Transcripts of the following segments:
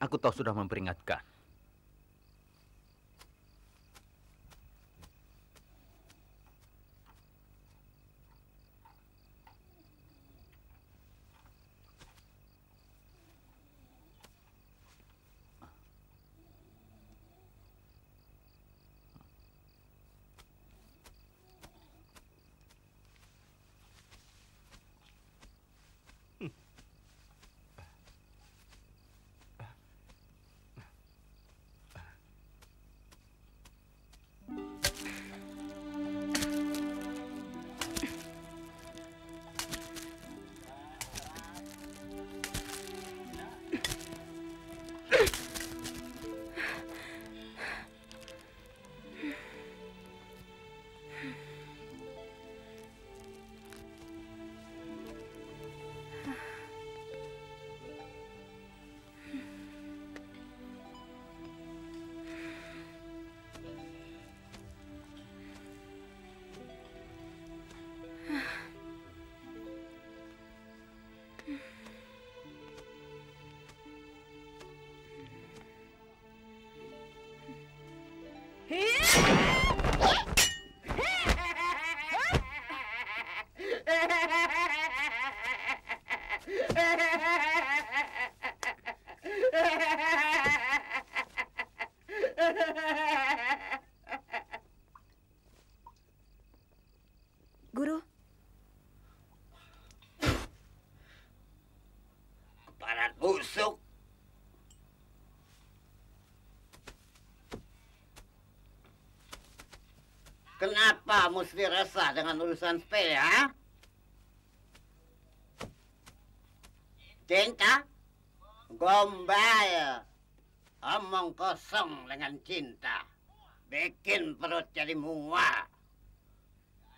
Aku tahu sudah memperingatkan. Guru. Keparat busuk. Kenapa mesti resah dengan urusan sepele, ha? Cinta? Gombal. Omong kosong dengan cinta. Bikin perut jadi muak.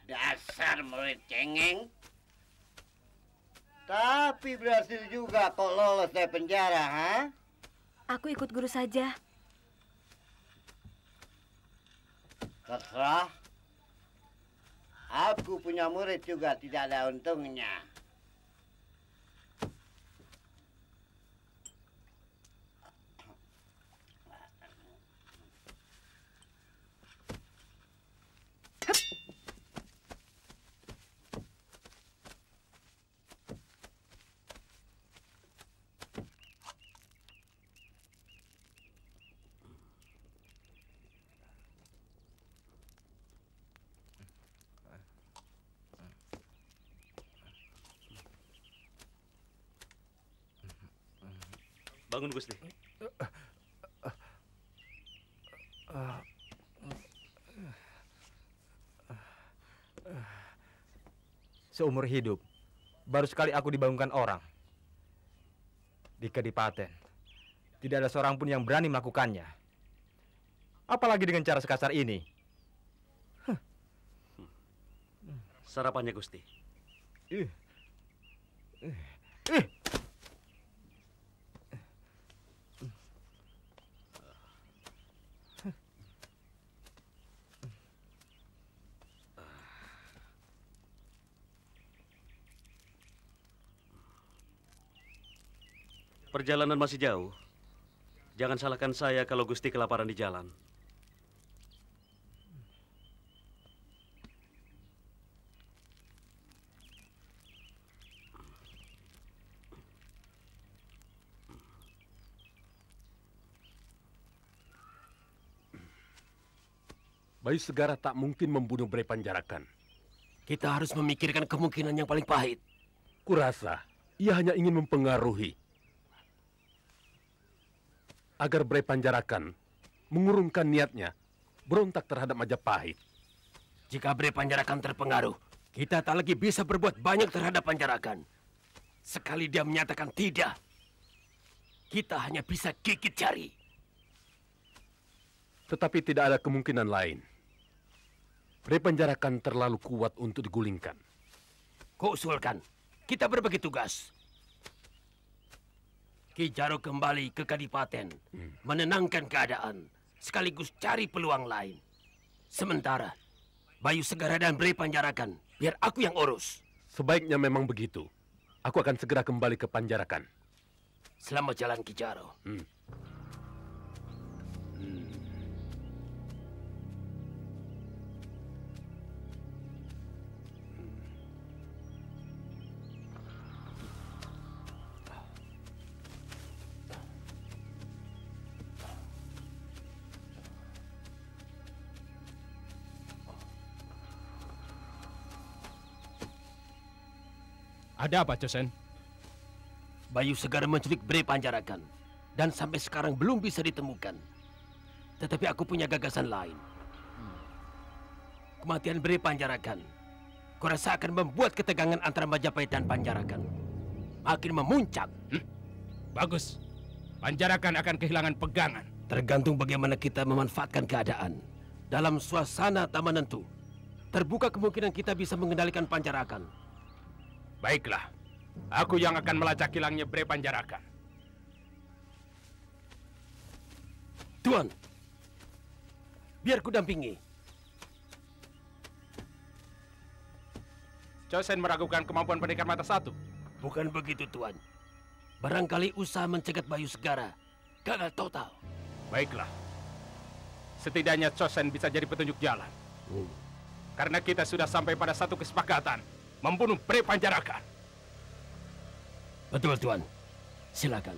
Dasar murid cengeng. Tapi berhasil juga kok lolos dari penjara, ha? Aku ikut guru saja. Terserah. Aku punya murid juga tidak ada untungnya. Bangun, Gusti. Seumur hidup, baru sekali aku dibangunkan orang. Di Kadipaten, tidak ada seorang pun yang berani melakukannya. Apalagi dengan cara sekasar ini. Sarapannya, Gusti. Perjalanan masih jauh. Jangan salahkan saya kalau Gusti kelaparan di jalan. Bayu Segara tak mungkin membunuh Bray Panjarakan. Kita harus memikirkan kemungkinan yang paling pahit. Kurasa ia hanya ingin mempengaruhi agar Bray Panjarakan mengurungkan niatnya berontak terhadap Majapahit. Jika Bray Panjarakan terpengaruh, kita tak lagi bisa berbuat banyak terhadap Panjarakan. Sekali dia menyatakan tidak, kita hanya bisa gigit jari. Tetapi tidak ada kemungkinan lain. Bray Panjarakan terlalu kuat untuk digulingkan. Kuusulkan, kita berbagi tugas. Ki Jaro kembali ke Kadipaten, menenangkan keadaan, sekaligus cari peluang lain. Sementara, Bayu Segara dan Bray Panjarakan, biar aku yang urus. Sebaiknya memang begitu. Aku akan segera kembali ke Panjarakan. Selamat jalan Ki Jaro. Ada apa, Chosen? Bayu Segara menculik Bre Panjarakan dan sampai sekarang belum bisa ditemukan. Tetapi aku punya gagasan lain. Kematian Bre Panjarakan, kurasa akan membuat ketegangan antara Majapahit dan Panjarakan makin memuncak. Bagus. Panjarakan akan kehilangan pegangan. Tergantung bagaimana kita memanfaatkan keadaan. Dalam suasana tak menentu, terbuka kemungkinan kita bisa mengendalikan Panjarakan. Baiklah. Aku yang akan melacak hilangnya Bre Panjarakan. Tuan, biar ku dampingi. Chosen meragukan kemampuan pendekar mata satu. Bukan begitu, Tuan. Barangkali usaha mencegat Bayu Segara gagal total. Baiklah. Setidaknya Chosen bisa jadi petunjuk jalan. Karena kita sudah sampai pada satu kesepakatan. Membunuh Bre Panjarakan. Betul, Tuan. Silakan.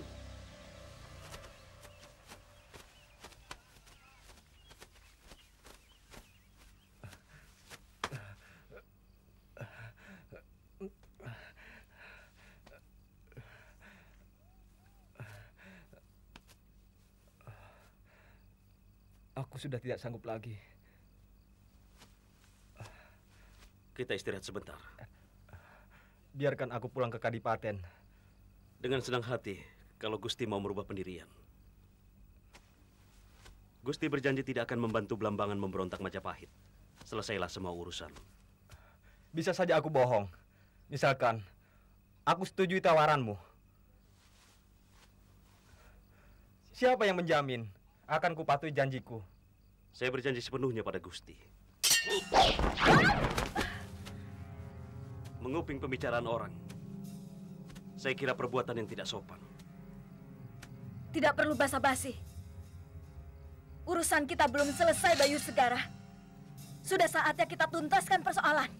Aku sudah tidak sanggup lagi. Kita istirahat sebentar. Biarkan aku pulang ke Kadipaten. Dengan senang hati kalau Gusti mau merubah pendirian. Gusti berjanji tidak akan membantu Blambangan memberontak Majapahit. Selesailah semua urusan. Bisa saja aku bohong. Misalkan, aku setujui tawaranmu. Siapa yang menjamin akan kupatuhi janjiku? Saya berjanji sepenuhnya pada Gusti. Menguping pembicaraan orang. Saya kira perbuatan yang tidak sopan. Tidak perlu basa-basi. Urusan kita belum selesai, Bayu Segara. Sudah saatnya kita tuntaskan persoalan.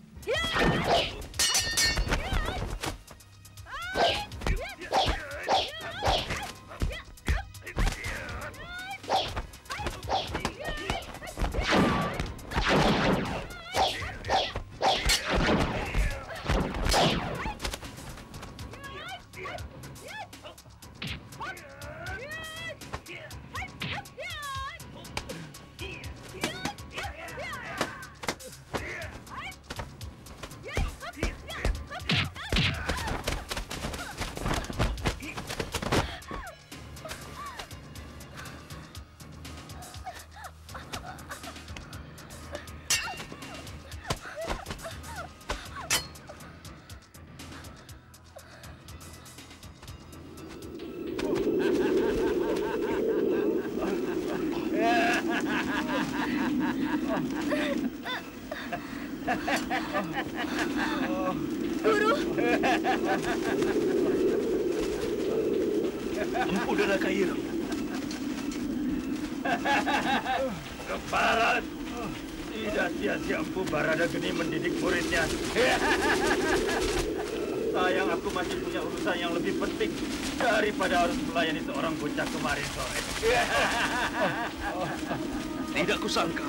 Guru. Empu Dadaka Ireng. Keparat. Tidak sia-sia Empu Baradageni mendidik muridnya. Sayang aku masih punya urusan yang lebih penting daripada harus melayani seorang bocah kemarin sore. Tidak kusangka,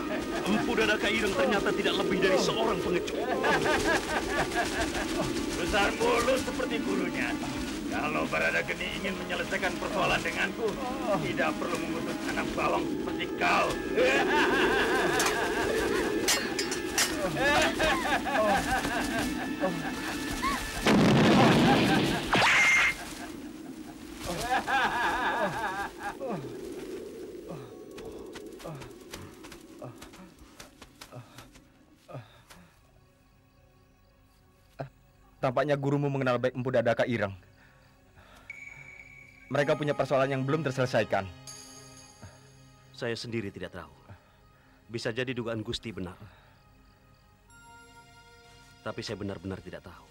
Empu Dadaka Ireng ternyata tidak lebih dari seorang pengecut. Besar mulut seperti gurunya. Kalau Baradageni ingin menyelesaikan persoalan denganku, tidak perlu mengutus anak bawang seperti kau. Tampaknya gurumu mengenal baik Empu Dadaka Ireng. Mereka punya persoalan yang belum terselesaikan. Saya sendiri tidak tahu. Bisa jadi dugaan Gusti benar. Tapi saya benar-benar tidak tahu.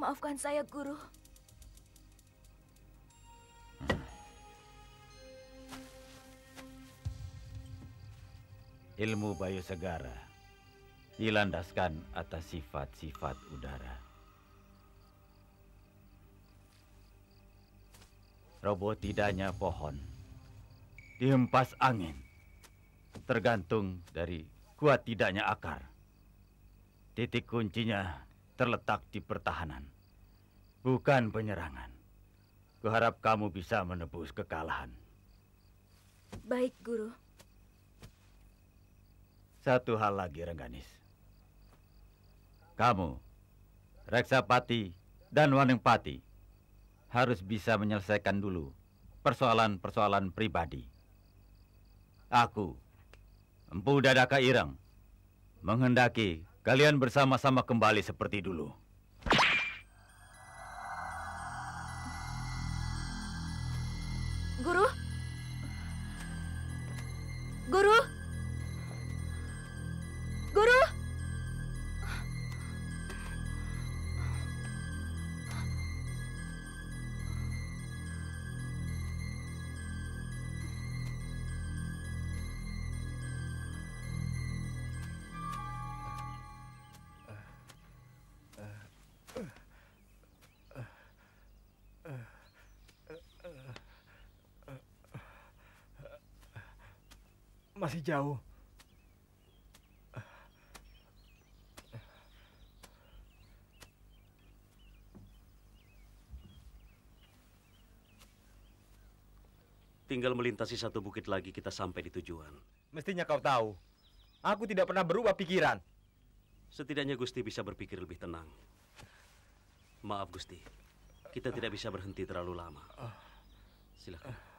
Maafkan saya, Guru. Ilmu Bayu Segara dilandaskan atas sifat-sifat udara. Roboh tidaknya pohon dihempas angin, tergantung dari kuat tidaknya akar. Titik kuncinya terletak di pertahanan, bukan penyerangan. Kuharap kamu bisa menebus kekalahan. Baik, Guru. Satu hal lagi, Rengganis. Kamu, Reksapati dan Wanengpati harus bisa menyelesaikan dulu persoalan-persoalan pribadi. Aku, Empu Dadaka Ireng, menghendaki kalian bersama-sama kembali seperti dulu. Guru? Guru? Guru? Masih jauh. Tinggal melintasi satu bukit lagi kita sampai di tujuan. Mestinya kau tahu, aku tidak pernah berubah pikiran. Setidaknya Gusti bisa berpikir lebih tenang. Maaf Gusti, kita tidak bisa berhenti terlalu lama. Silakan.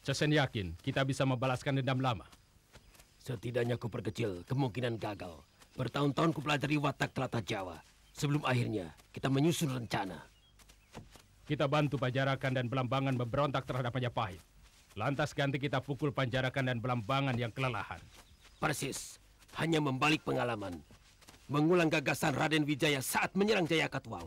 Chosen yakin kita bisa membalaskan dendam lama. Setidaknya ku perkecil kemungkinan gagal. Bertahun-tahun ku pelajari watak tlatah Jawa. Sebelum akhirnya kita menyusun rencana. Kita bantu Panjarakan dan Belambangan memberontak terhadap Majapahit. Lantas ganti kita pukul Panjarakan dan Belambangan yang kelelahan. Persis, hanya membalik pengalaman. Mengulang gagasan Raden Wijaya saat menyerang Jayakatwang.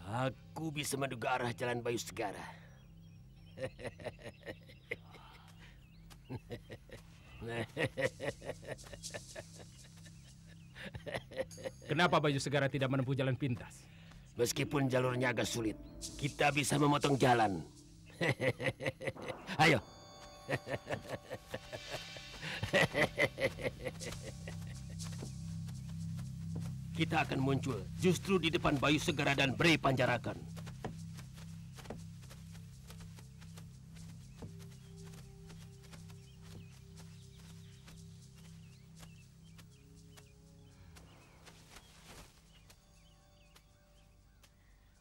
Aku bisa menduga arah jalan Bayu Segara. Kenapa Bayu Segara tidak menempuh jalan pintas? Meskipun jalurnya agak sulit, kita bisa memotong jalan. Ayo. Kita akan muncul justru di depan Bayu Segara dan Bre Panjarakan.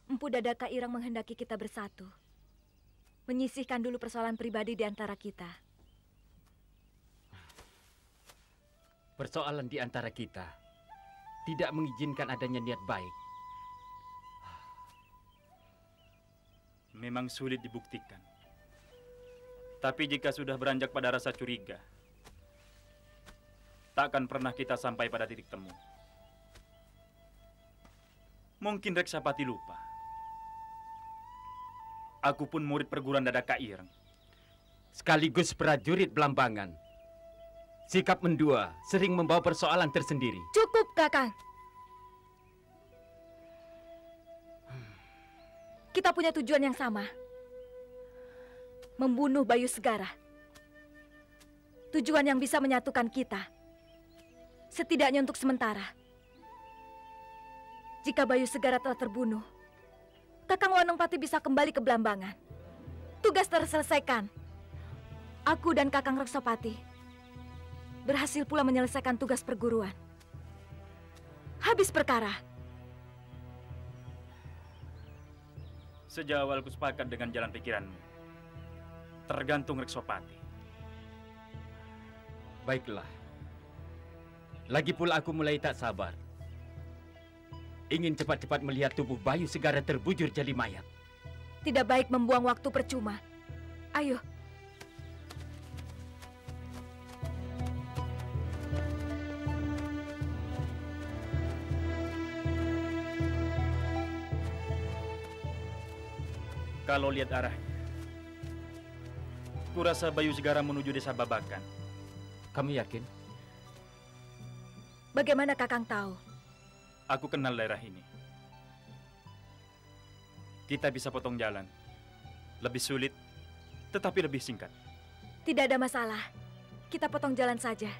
Empu Dadaka Ireng menghendaki kita bersatu. Menyisihkan dulu persoalan pribadi di antara kita. Persoalan di antara kita tidak mengizinkan adanya niat baik. Memang sulit dibuktikan. Tapi jika sudah beranjak pada rasa curiga, takkan pernah kita sampai pada titik temu. Mungkin Reksapati lupa. Aku pun murid perguruan Dadaka Ireng. Sekaligus prajurit Belambangan. Sikap mendua sering membawa persoalan tersendiri. Cukup, Kakang. Kita punya tujuan yang sama. membunuh Bayu Segara. Tujuan yang bisa menyatukan kita, setidaknya untuk sementara. Jika Bayu Segara telah terbunuh, Kakang Wanengpati bisa kembali ke Blambangan. Tugas terselesaikan. Aku dan Kakang Reksopati berhasil pula menyelesaikan tugas perguruan. Habis perkara. Sejak awal kusepakat dengan jalan pikiranmu. Tergantung Reksopati. Baiklah. Lagi pula aku mulai tak sabar. Ingin cepat-cepat melihat tubuh Bayu Segara terbujur jadi mayat. Tidak baik membuang waktu percuma. Ayo. Kalau lihat arahnya, kurasa Bayu Segara menuju desa Babakan. Kamu yakin? Bagaimana Kakang tahu? Aku kenal daerah ini. Kita bisa potong jalan. Lebih sulit, tetapi lebih singkat. Tidak ada masalah. Kita potong jalan saja.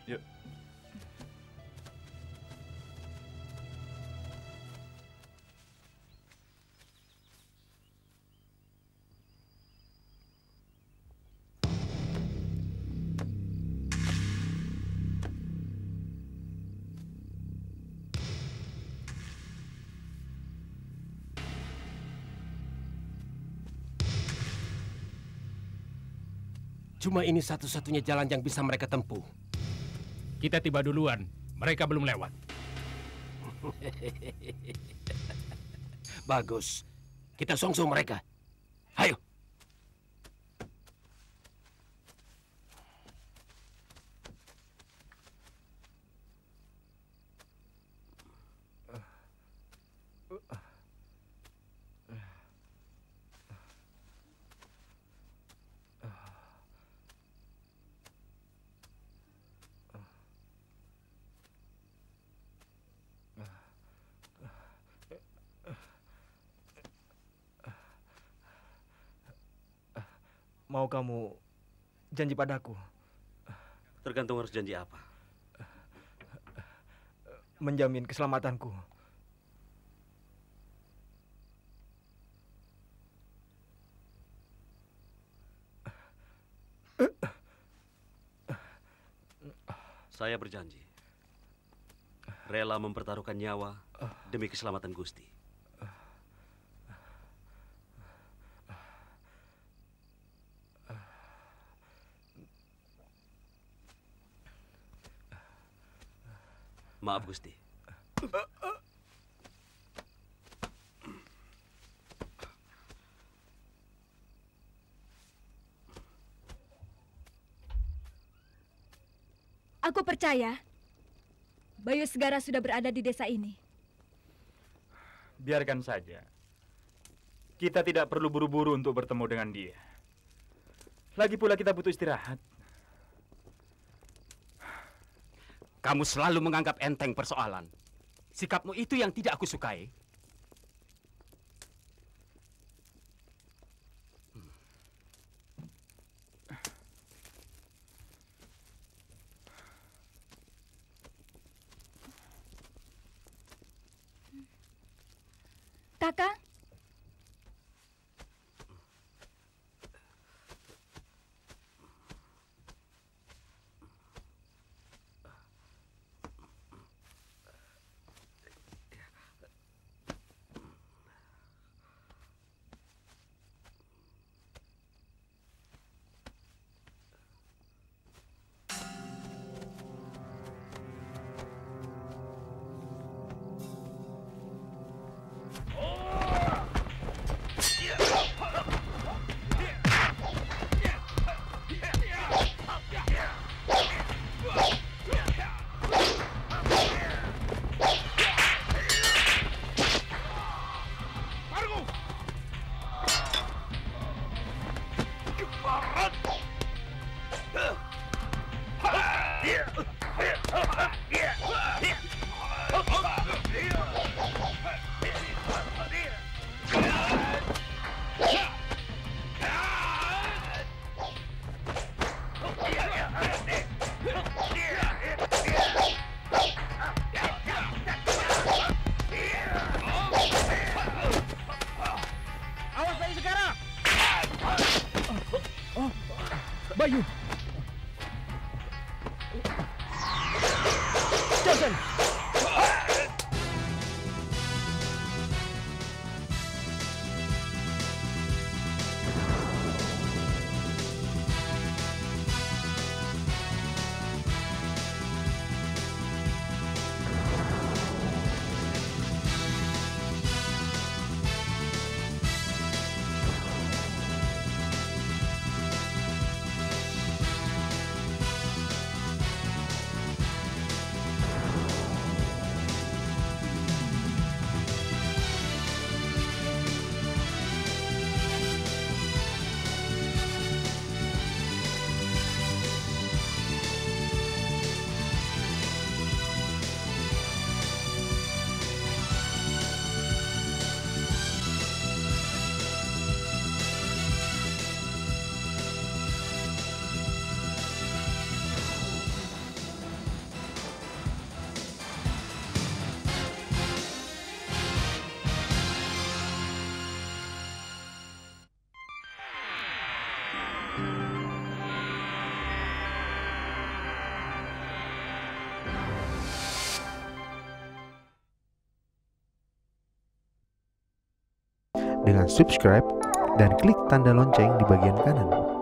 Yuk. Cuma ini satu-satunya jalan yang bisa mereka tempuh. Kita tiba duluan. Mereka belum lewat. Bagus. Kita songsong mereka. Ayo. Mau kamu janji padaku? Tergantung harus janji apa. Menjamin keselamatanku. Saya berjanji. Rela mempertaruhkan nyawa demi keselamatan Gusti. Maaf, Gusti. Aku percaya Bayu Segara sudah berada di desa ini. Biarkan saja. Kita tidak perlu buru-buru untuk bertemu dengan dia. Lagi pula kita butuh istirahat. Kamu selalu menganggap enteng persoalan. Sikapmu itu yang tidak aku sukai. Kakak? Bayu. Johnson. Dengan subscribe dan klik tanda lonceng di bagian kanan.